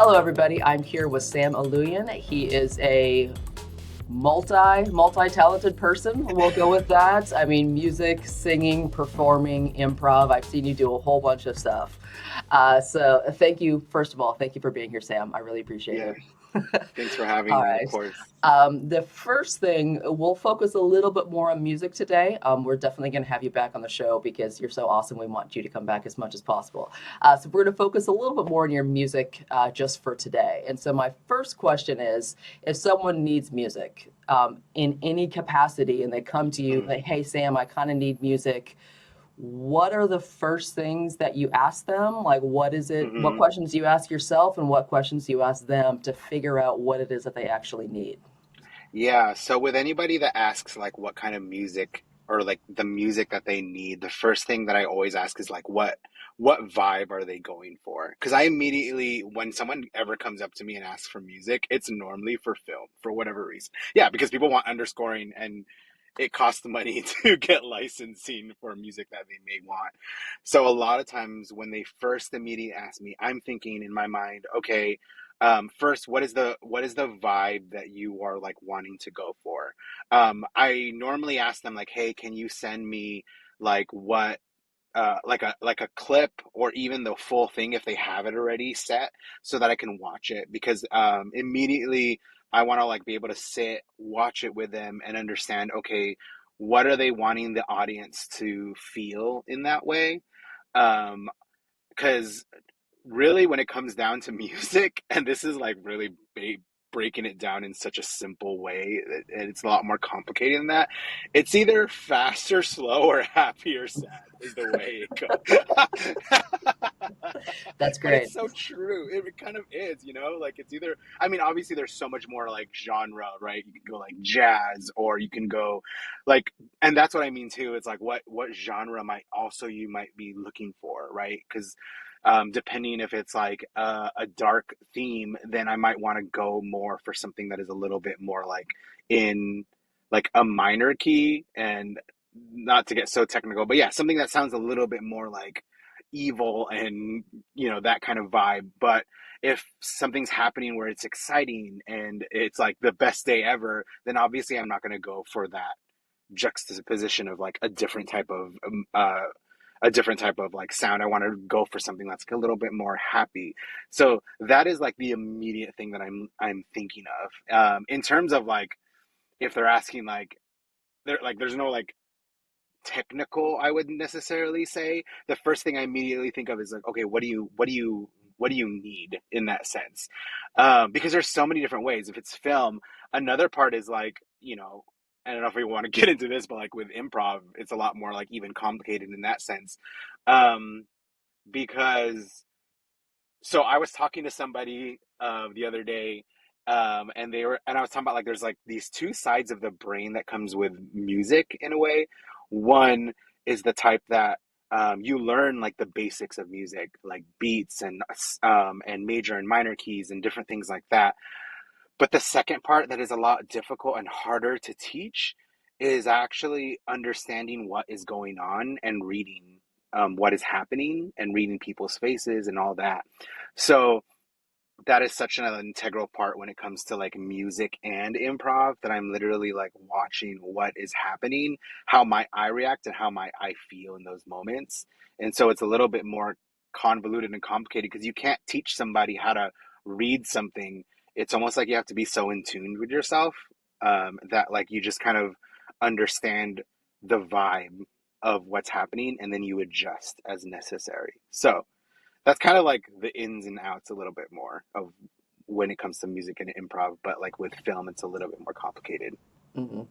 Hello, everybody. I'm here with Sam Aluyan. He is a multi-talented person. We'll go with that. I mean, music, singing, performing, improv. I've seen you do a whole bunch of stuff. So thank you, first of all, thank you for being here, Sam. I really appreciate Yeah, it. thanks for having All me, of right. course. The first thing, we'll focus a little bit more on music today. We're definitely going to have you back on the show because you're so awesome. We want you to come back as much as possible. So we're going to focus a little bit more on your music just for today. And so my first question is, if someone needs music in any capacity and they come to you Mm, like, hey, Sam, I kind of need music, what are the first things that you ask them? Like, what is it? What hmm questions do you ask yourself, and what questions do you ask them to figure out what it is that they actually need? Yeah, so with anybody that asks like what kind of music or like the music that they need, the first thing that I always ask is like what vibe are they going for? Because I immediately, when someone ever comes up to me and asks for music, it's normally for film for whatever reason. Yeah, because people want underscoring and it costs money to get licensing for music that they may want. So a lot of times when they first immediately ask me, I'm thinking in my mind, okay, first, what is the vibe that you are like wanting to go for? I normally ask them like, hey, can you send me like what like a clip or even the full thing if they have it already set so that I can watch it because immediately I want to like be able to sit, watch it with them and understand, okay, what are they wanting the audience to feel in that way? Um, because really when it comes down to music, and this is like really breaking it down in such a simple way, and it's a lot more complicated than that. It's either fast or slow or happy or sad is the way it goes. That's But great. it's so true. It kind of is, like it's either, I mean, obviously there's so much more like genre, right? You can go like jazz or you can go like, and that's what I mean too. It's like what genre might also you might be looking for, right? Because depending if it's like a dark theme, then I might want to go more for something that is a little bit more like in like a minor key and not to get so technical, but yeah, something that sounds a little bit more like evil and that kind of vibe. But if something's happening where it's exciting and it's like the best day ever, then obviously I'm not going to go for that juxtaposition of like a different type of like sound. I want to go for something that's a little bit more happy. So that is like the immediate thing that I'm thinking of. In terms of like if they're asking like there's no like technical, I wouldn't necessarily say. The first thing I immediately think of is like, okay, what do you need in that sense? Because there's so many different ways. If it's film, another part is like, I don't know if we want to get into this, but like with improv, it's a lot more like even complicated in that sense. Um, because so I was talking to somebody the other day, and I was talking about like there's like these two sides of the brain that comes with music in a way. One is the type that you learn like the basics of music, like beats and major and minor keys and different things like that. But the second part that is a lot difficult and harder to teach is actually understanding what is going on and reading what is happening and reading people's faces and all that. So that is such an integral part when it comes to like music and improv that I'm literally like watching what is happening, how my eye react and how my eye feel in those moments. And so it's a little bit more convoluted and complicated because you can't teach somebody how to read something. It's almost like you have to be so in tune with yourself that like you just kind of understand the vibe of what's happening and then you adjust as necessary. So that's kind of like the ins and outs a little bit more of when it comes to music and improv, but like with film, it's a little bit more complicated. hmm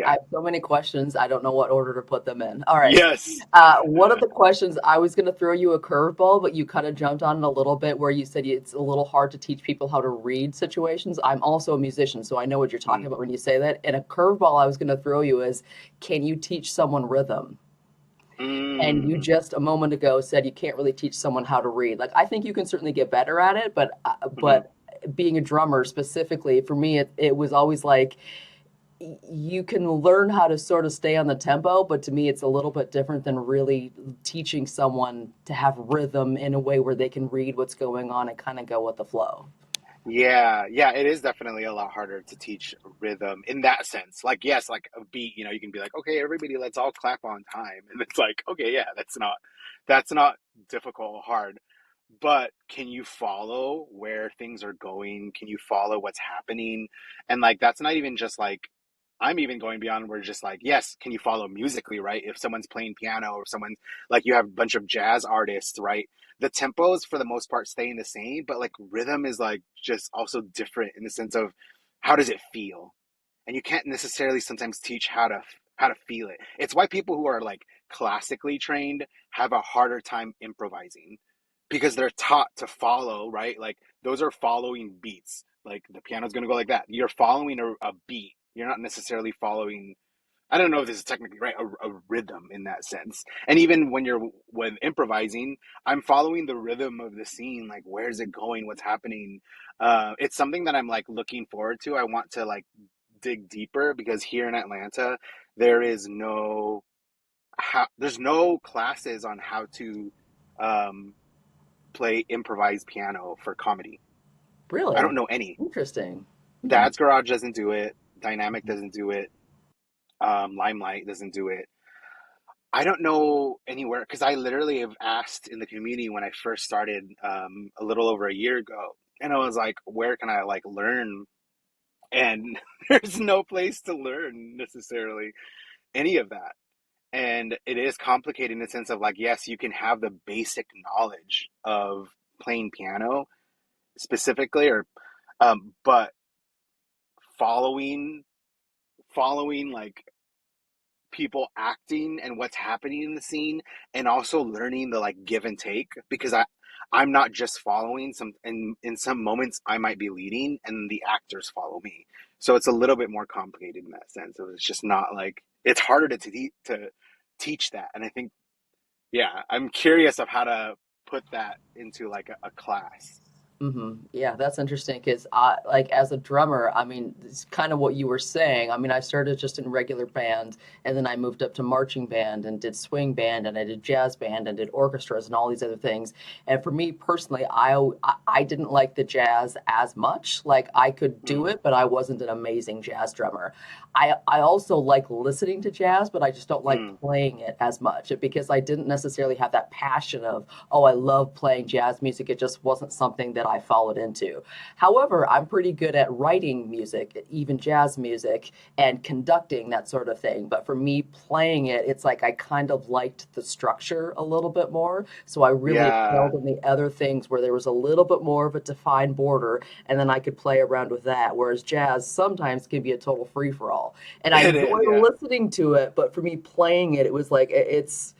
I Yeah. have so many questions. I don't know what order to put them in. All right. Yes. One of the questions I was going to throw you a curveball, but you kind of jumped on it a little bit where you said it's a little hard to teach people how to read situations. I'm also a musician, so I know what you're talking Mm, about when you say that. And a curveball I was going to throw you is, can you teach someone rhythm? And you mm, just a moment ago said you can't really teach someone how to read. Like, I think you can certainly get better at it, but mhm, being a drummer specifically for me, it was always like you can learn how to sort of stay on the tempo, but to me, it's a little bit different than really teaching someone to have rhythm in a way where they can read what's going on and kind of go with the flow. Yeah, yeah, it is definitely a lot harder to teach rhythm in that sense. Like, yes, like a beat, you can be like, okay, everybody, let's all clap on time. And it's like, okay, yeah, that's not difficult or hard. But can you follow where things are going? Can you follow what's happening? And like, that's not even just like, I'm even going beyond where just like, yes, can you follow musically, right? If someone's playing piano or someone's like, you have a bunch of jazz artists, right? The tempos for the most part staying the same, but like rhythm is like just also different in the sense of how does it feel? And you can't necessarily sometimes teach how to feel it. It's why people who are like classically trained have a harder time improvising because they're taught to follow, right? Like those are following beats. Like the piano's going to go like that. You're following a beat. You're not necessarily following, I don't know if this is technically right, a rhythm in that sense. And even when improvising, I'm following the rhythm of the scene. Like, where's it going? What's happening? It's something that I'm like looking forward to. I want to like dig deeper because here in Atlanta, there is there's no classes on how to um, play improvised piano for comedy. I Really don't know any. interesting. Hmm. Dad's Garage doesn't do it. Dynamic doesn't do it. Limelight doesn't do it. I don't know anywhere because I literally have asked in the community when I first started a little over a year ago, and I was like, "Where can I like learn?" And there's no place to learn necessarily any of that. And it is complicated in the sense of like, yes, you can have the basic knowledge of playing piano specifically, or but following following like people acting and what's happening in the scene and also learning the like give and take because I'm not just following some in some moments I might be leading and the actors follow me. So it's a little bit more complicated in that sense. So it's just not like it's harder to teach that. And I think yeah, I'm curious of how to put that into like a class. Yeah, that's interesting because I like as a drummer, I mean, it's kind of what you were saying. I mean, I started just in regular band and then I moved up to marching band and did swing band and I did jazz band and did orchestras and all these other things. And for me personally, I didn't like the jazz as much. Like I could do Mm, it, but I wasn't an amazing jazz drummer. I also like listening to jazz, but I just don't like mm, playing it as much because I didn't necessarily have that passion of, oh, I love playing jazz music. It just wasn't something that I followed into. However, I'm pretty good at writing music, even jazz music, and conducting that sort of thing. But for me, playing it, it's like I kind of liked the structure a little bit more. So I really yeah, excelled in the other things where there was a little bit more of a defined border, and then I could play around with that. Whereas jazz sometimes can be a total free for all. And I it is. enjoy Yeah. listening to it, but for me, playing it, it was like it's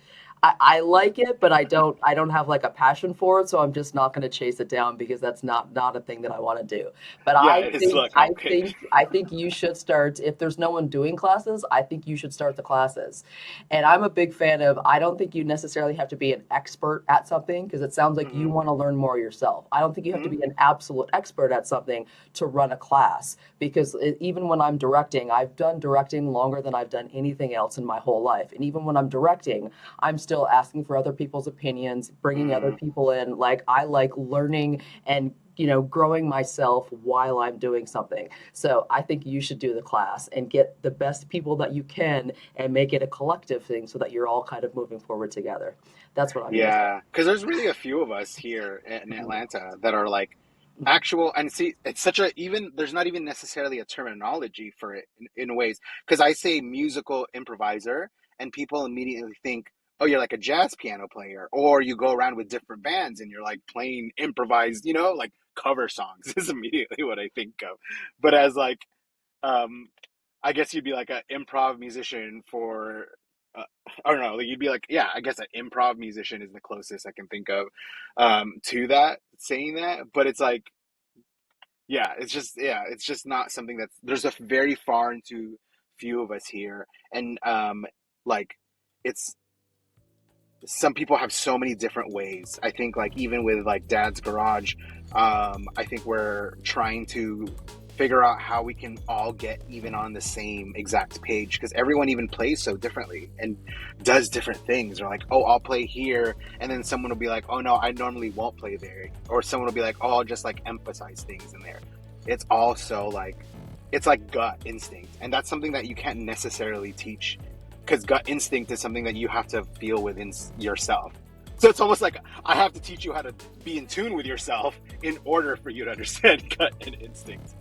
I like it, but I don't have like a passion for it, so I'm just not going to chase it down because that's not a thing that I want to do. But Yeah, I it is think look I okay. think I think you should start if there's no one doing classes, I think you should start the classes. And I'm a big fan of I don't think you necessarily have to be an expert at something because it sounds like you Hmm. want to learn more yourself. I don't think you have to Hmm. be an absolute expert at something to run a class because even when I'm directing, I've done directing longer than I've done anything else in my whole life. And even when I'm directing, I'm still asking for other people's opinions, bringing other Hmm. people in. Like I like learning and growing myself while I'm doing something. So I think you should do the class and get the best people that you can and make it a collective thing so that you're all kind of moving forward together. That's what I'm going to say. Yeah, because there's really a few of us here in Mhm. Atlanta that are like actual, and see, it's such a even there's not even necessarily a terminology for it in ways. Because I say musical improviser, and people immediately think, oh, you're like a jazz piano player, or you go around with different bands and you're like playing improvised, like cover songs is immediately what I think of. But as like um I guess you'd be like an improv musician for, uh, I don't know, like you'd be like, yeah, I guess an improv musician is the closest I can think of to that, saying that. But it's like, yeah, it's just not something there's a very far into few of us here. And like, it's, some people have so many different ways. I think like even with like Dad's Garage, I think we're trying to figure out how we can all get even on the same exact page, because everyone even plays so differently and does different things. Or like, oh, I'll play here, and then someone will be like, oh no, I normally won't play there. Or someone will be like, oh, I'll just like emphasize things in there. It's also like, it's like gut instinct, and that's something that you can't necessarily teach, because gut instinct is something that you have to feel within yourself. So it's almost like I have to teach you how to be in tune with yourself in order for you to understand gut and instinct.